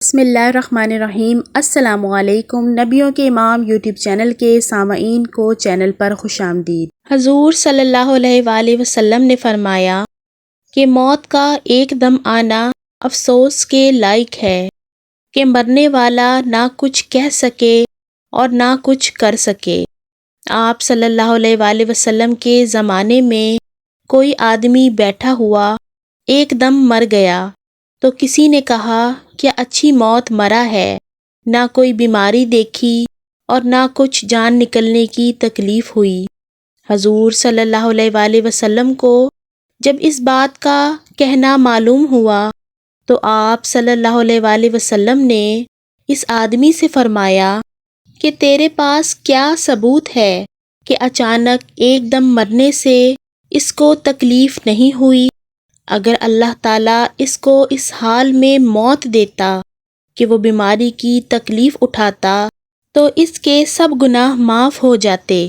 بسم اللہ الرحمن الرحیم۔ السلام علیکم۔ نبیوں کے امام یوٹیوب چینل کے سامعین کو چینل پر خوش آمدید۔ حضور صلی اللہ علیہ وآلہ وسلم نے فرمایا کہ موت کا ایک دم آنا افسوس کے لائق ہے کہ مرنے والا نہ کچھ کہہ سکے اور نہ کچھ کر سکے۔ آپ صلی اللہ علیہ وآلہ وسلم کے زمانے میں کوئی آدمی بیٹھا ہوا ایک دم مر گیا تو کسی نے کہا کہ اچھی موت مرا ہے، نہ کوئی بیماری دیکھی اور نہ کچھ جان نکلنے کی تکلیف ہوئی۔ حضور صلی اللہ علیہ وآلہ وسلم کو جب اس بات کا کہنا معلوم ہوا تو آپ صلی اللہ علیہ وآلہ وسلم نے اس آدمی سے فرمایا کہ تیرے پاس کیا ثبوت ہے کہ اچانک ایک دم مرنے سے اس کو تکلیف نہیں ہوئی؟ اگر اللہ تعالیٰ اس کو اس حال میں موت دیتا کہ وہ بیماری کی تکلیف اٹھاتا تو اس کے سب گناہ معاف ہو جاتے۔